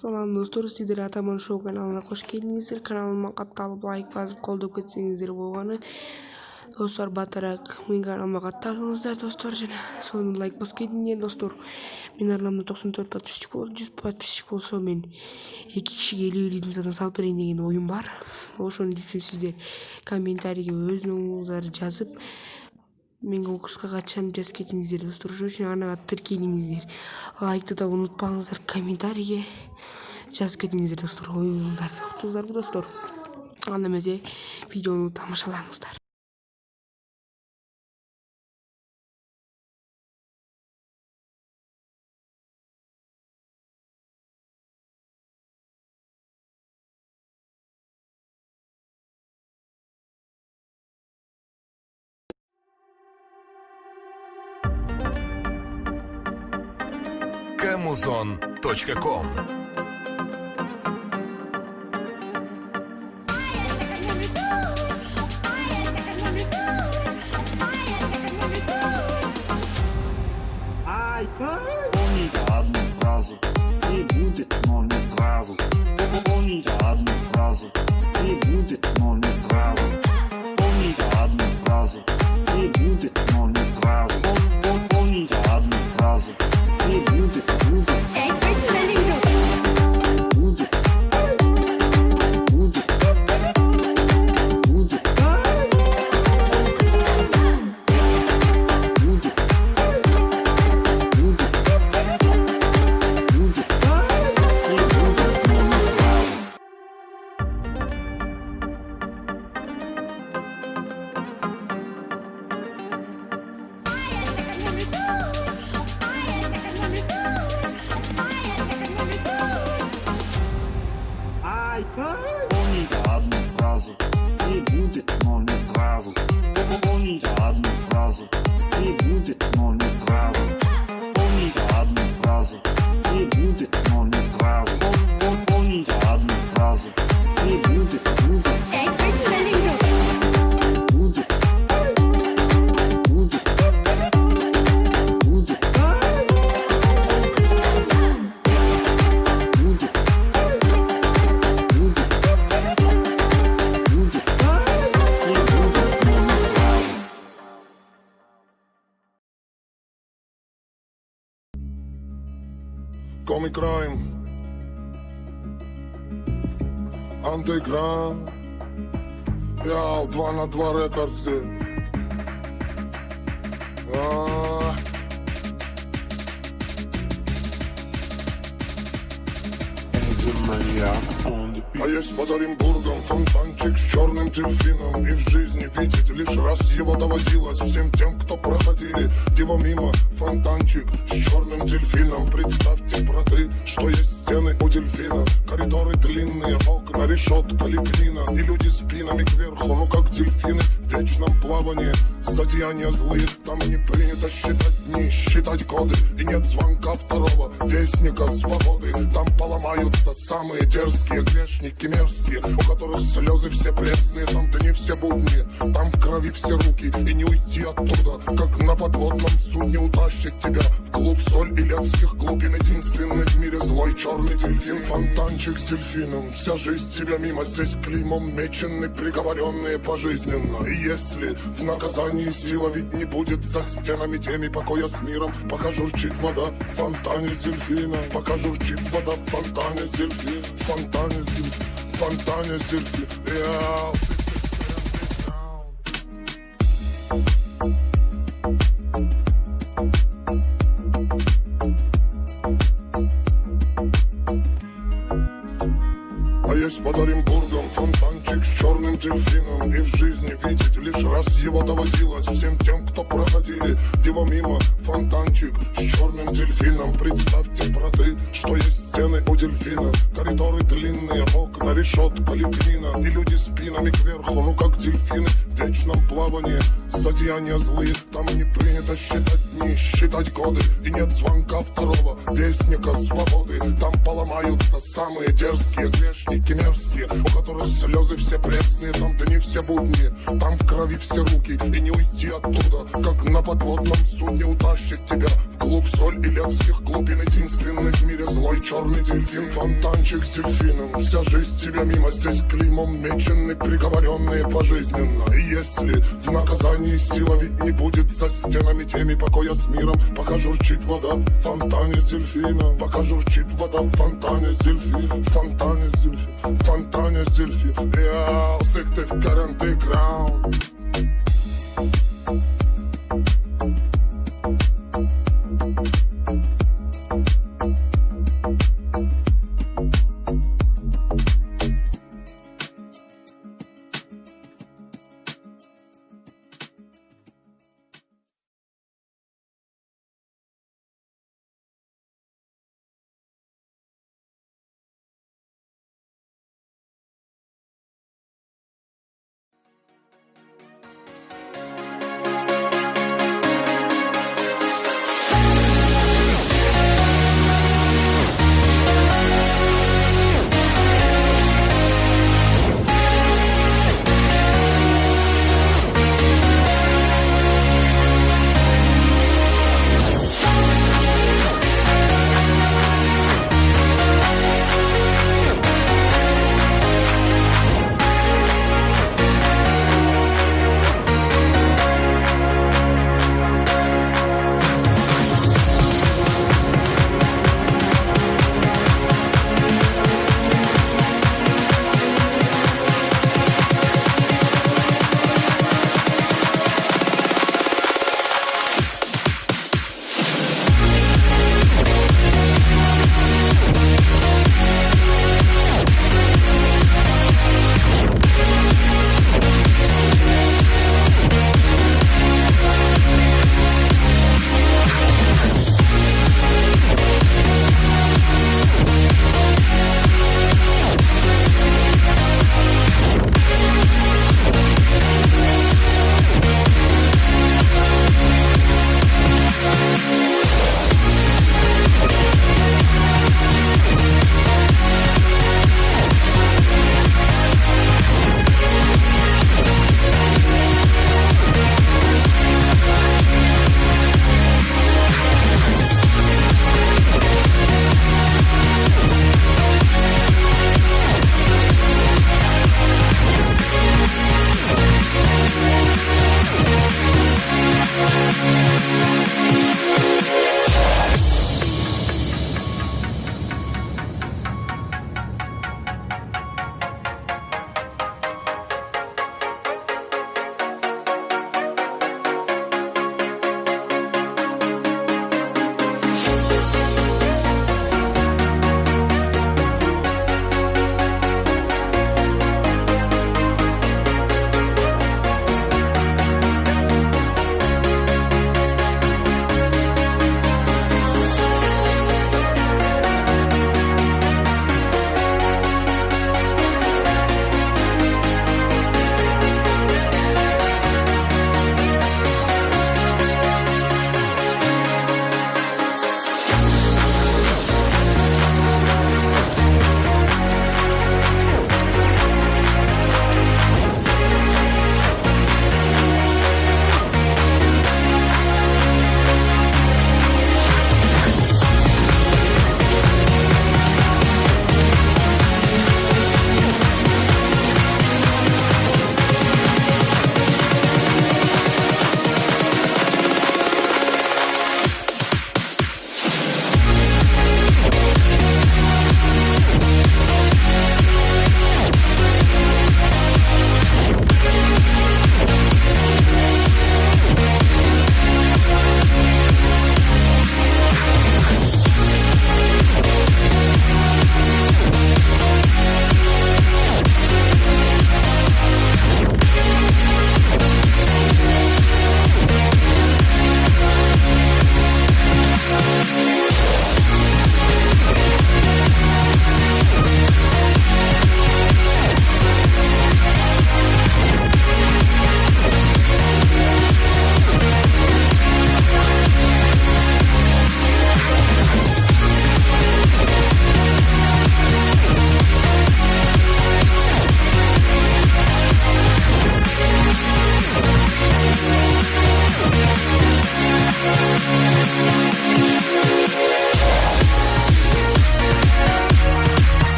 Салам достор, сіздер Атаман шоу каналына қош келдіңіздер. Каналыма қатталып лайк басып қолдап кетсеңіздер болғаны. Достар, батырақ мен каналыма қатталыңыздар достар, және соны лайк басып кетіңдер достар. Мен арнамда 94 подписчик болды, 100 подписчик болса мен 2 кішіге елеулейтін задан салып берейін деген ойым бар. Ошоның үшін сіздер комментарийге өзінің ойыңыздарды жазып мен конкурсқа қатысамын жазып кетіңіздер достар. Ошон үчүн арнага тиркелиңиздер. Лайкты да унутпаңыздар, комментарийге жазып кетиңиздер достар. Оюңуздарды уктуңуздарбы достар? Анда эмесе видеону тамашалаңыздар. Camuzon.com. Помните одну фразу, все будет, но не сразу. Помните одну фразу, все будет, но не сразу. Помните одну фразу, все будет, но не сразу. Помните одну фразу, все будет, будет. Помните одну фразу, все будет, но не сразу. Помните одну фразу, все будет, но не сразу. Помните одну фразу, все будет, но не сразу. Помните одну фразу, все будет, будет. Comic Crime, Underground, я 2 на 2 рекордсы. А есть под Оренбургом фонтанчик с черным дельфином. И в жизни видеть лишь раз его доводилось всем тем, кто проходили его мимо. Фонтанчик с черным дельфином. Представьте, браты, что есть стены у дельфина. Коридоры длинные, окна, решетка, лепнина. И люди спинами кверху, ну как дельфины в вечном плавании. Злодеяния злые, там не принято считать дни, считать годы. И нет звонка второго вестника свободы. Там поломаются самые дерзкие грешники мерзкие, у которых слезы все пресные. Там дни все будни, там в крови все руки. И не уйти оттуда, как на подводном судне. Утащит тебя в клуб соль и летских глубин. Единственный в мире злой черный дельфин. Фонтанчик с дельфином, вся жизнь тебя мимо. Здесь клеймом мечены, приговоренные пожизненно. И если в наказании сила ведь не будет за стенами теми покоя с миром, пока журчит вода в фонтане с дельфином. Пока журчит вода в фонтане с дельфином. В фонтане с дельфином. В фонтане с дельфином. А есть под Оренбургом фонтанчик с черным дельфином. И в жизни видеть лишь раз его доводилось всем тем, кто проходили его мимо. Фонтанчик с черным дельфином. Представьте, браты, что есть стены у дельфина. Коридоры длинные, окна, решетка, лепнина. И люди спинами кверху, ну как дельфины в вечном плавании. Злодеяния злые, там не принято считать дни, считать годы. И нет звонка второго вестника свободы. Там поломаются самые дерзкие грешники мерзкие, у которых слезы все пресные. Там дни все будни, там в крови все руки. И не уйти оттуда, как на подводном судне. Утащит тебя в Клуб соль и лепских глубин, единственный в мире злой черный дельфин. Фонтанчик с дельфином, вся жизнь тебя мимо. Здесь клеймом мечены, приговоренные пожизненно. И если в наказании сила, ведь не будет за стенами теми покоя с миром. Пока журчит вода в фонтане с дельфином. Пока журчит вода в фонтане с дельфином. Фонтане с дельфином, фонтане с дельфином. Я усык ты в андеграунд.